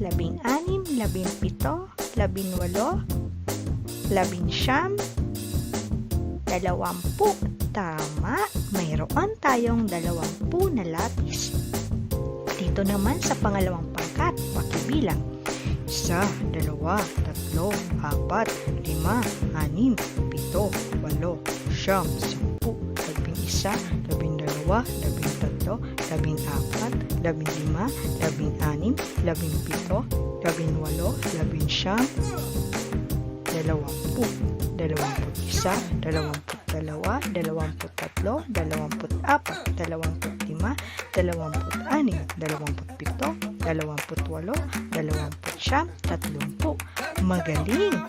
16, 17, 18, 19, 20. Tama, mayroon tayong 20 na lapis. Dito naman sa pangalawang pangkat, pakibilang. 1, 2, 3, 4, 5, 6, 7, 8, 9, 10, 11, 12, 13, 14, 15, 16, 17, 18, 30. Magaling!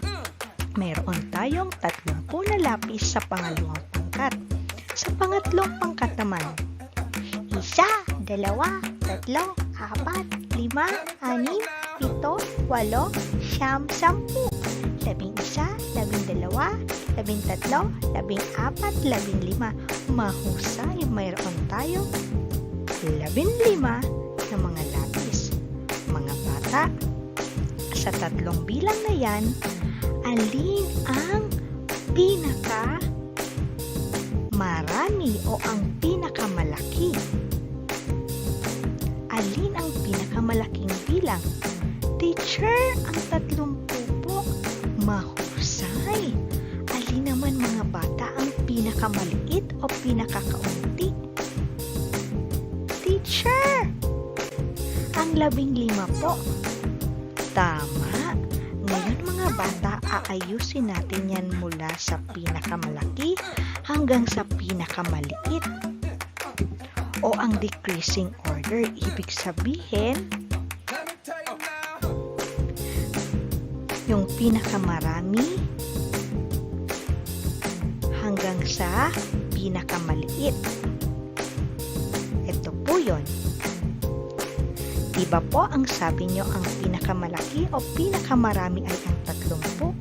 Mayroon tayong 30 na lapis sa pangalawang pangkat. Sa pangatlong pangkat naman, 1, 2, 3, 4, 5, 6, 7, 8, 9, 10, 11, 12, 11, 12, 13, 14, 15. Mahusay, mayroon tayong 15 na mga lapis. Mga bata, sa tatlong bilang na yan, alin ang pinaka marami o ang pinakamalaki? Alin ang pinakamalaking bilang? Teacher, ang 30 po. Mahusay. Alin naman mga bata ang pinakamaliit o pinakakaunti? Teacher, ang 15 po. Tama. Ngayon mga bata, aayusin natin yan mula sa pinakamalaki hanggang sa pinakamaliit. O ang decreasing order, ibig sabihin, yung pinakamarami hanggang sa pinakamaliit. Ito po yun. Diba po ang sabi nyo ang pinakamalaki o pinakamarami ay ang 30?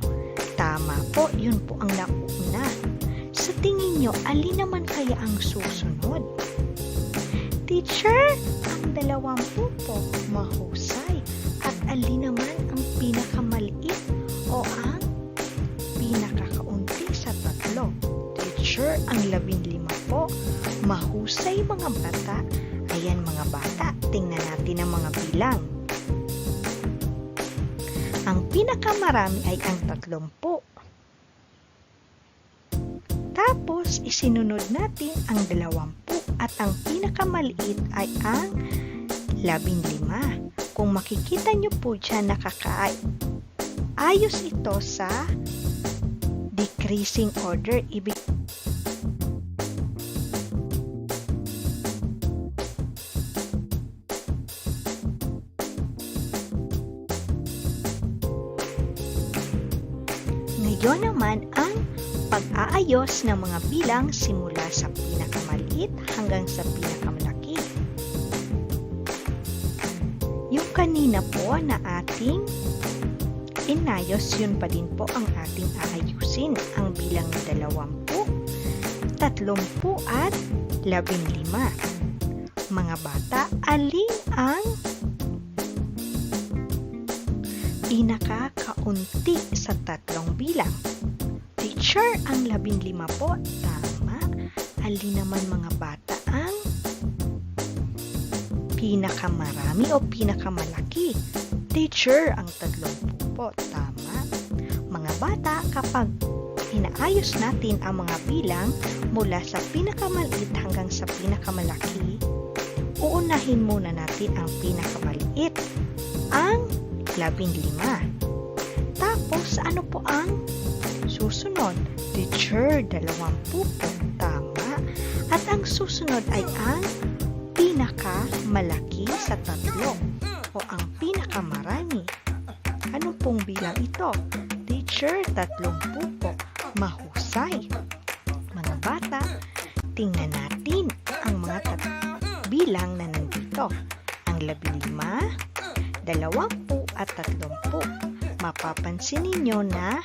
Tama po, yun po ang nauna. Sa tingin nyo, alin naman kaya ang susunod? Teacher, ang 20 po. Mahusay. At alin naman ang pinakamaliit o ang pinakakaunti sa 3? Teacher, ang 15 po. Mahusay mga bata. Ayan mga bata, tingnan natin ang mga bilang. Ang pinakamarami ay ang 30. Tapos, isinunod natin ang 20 at ang pinakamaliit ay ang 15. Kung makikita nyo po dyan, nakakaayos ito sa decreasing order. Ngayon naman ang pag-aayos ng mga bilang simula sa pinakamaliit hanggang sa pinakamalaki. Yung kanina po na ating inayos, yun pa din po ang ating aayusin. Ang bilang na 20, 30 at 15. Mga bata, alin ang pinakakaunti sa tatlong bilang? Teacher, ang 15 po. Tama. Alin naman mga bata ang Pinakamarami o pinakamalaki? Teacher, ang 30 po. Tama. Mga bata, kapag inaayos natin ang mga bilang mula sa pinakamaliit hanggang sa pinakamalaki, uunahin muna natin ang pinakamaliit, ang 15. Tapos, ano po ang susunod? Teacher, 20 po. Tama. At ang susunod ay ang pinakamalaki sa 3 o ang pinakamarami. Ano pong bilang ito? Teacher, 30 po. Mahusay. Mga bata, tingnan natin ang mga bilang na nandito. Ang 15, 20 at 30. Mapapansin ninyo na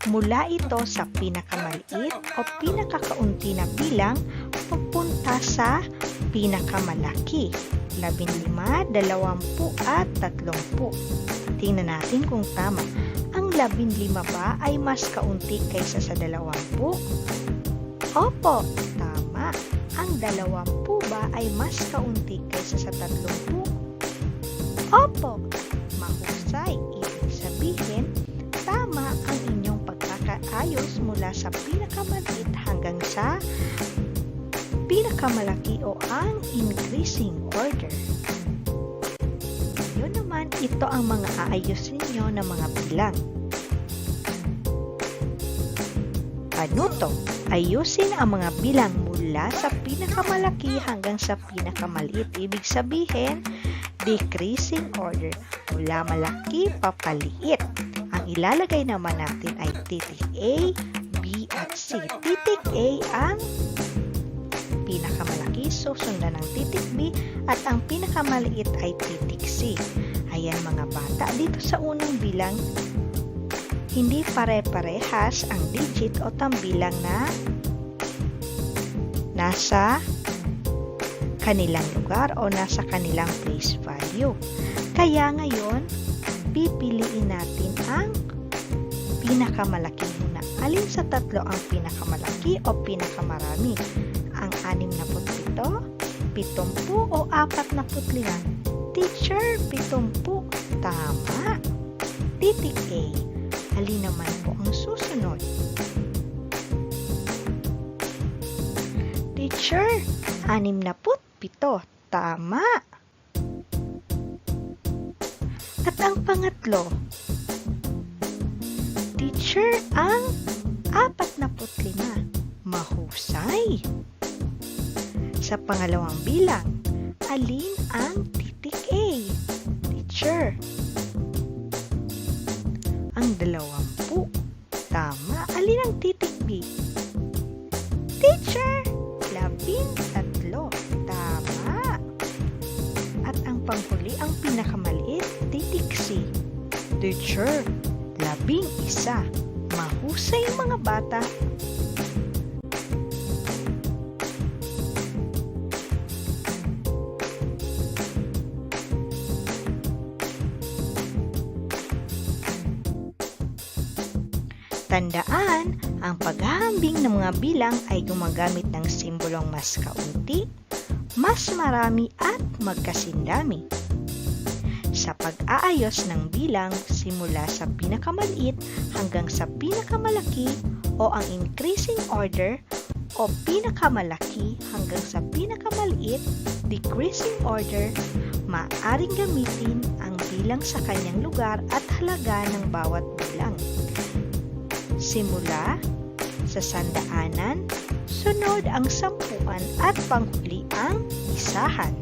mula ito sa pinakamaliit o pinakakaunti na bilang papunta sa pinakamalaki. 15, 20 at 30. Tingnan natin kung tama. Ang 15 ba ay mas kaunti kaysa sa 20? Opo, tama. Ang 20 ba ay mas kaunti kaysa sa 30? Opo, mahusay. Ibig sabihin, tama ang inyong pagkakaayos mula sa pinakamaliit hanggang sa pinakamalaki o ang increasing order. Yun naman, ito ang mga aayusin nyo na mga bilang. Ano to? Ayusin ang mga bilang mula sa pinakamalaki hanggang sa pinakamaliit. Ibig sabihin, decreasing order. Mula malaki, papaliit. Ang ilalagay naman natin ay titik A, B at C. Titik A ang pinakamalaki, susundan ng titik B, at ang pinakamaliit ay titik C. Ayan mga bata, dito sa unang bilang, hindi pare-parehas ang digit o tambilang na nasa kanilang lugar o nasa kanilang place value. Kaya ngayon, pipiliin natin ang pinakamalaki muna. Alin sa tatlo ang pinakamalaki o pinakamarami? Ang 67, 70 o 45? Teacher, 70. Tama. Titik A. Alin naman po ang susunod? Teacher, 67. Tama. At ang pangatlo? Teacher, ang 45. Mahusay. Sa pangalawang bilang, alin ang titik A? Teacher, ang 20. Tama. Alin ang titik B? Teacher, 13. Tama. At ang panghuli, ang pinakamaliit, titik C. Teacher, 11. Mahusay mga bata. Tandaan, ang paghahambing ng mga bilang ay gumagamit ng simbolong mas kaunti, mas marami at magkasindami. Sa pag-aayos ng bilang simula sa pinakamaliit hanggang sa pinakamalaki o ang increasing order o pinakamalaki hanggang sa pinakamaliit, decreasing order, maaaring gamitin ang bilang sa kanyang lugar at halaga ng bawat bilang. Simula sa sandaanan, sunod ang sampuan at panghuli ang isahan.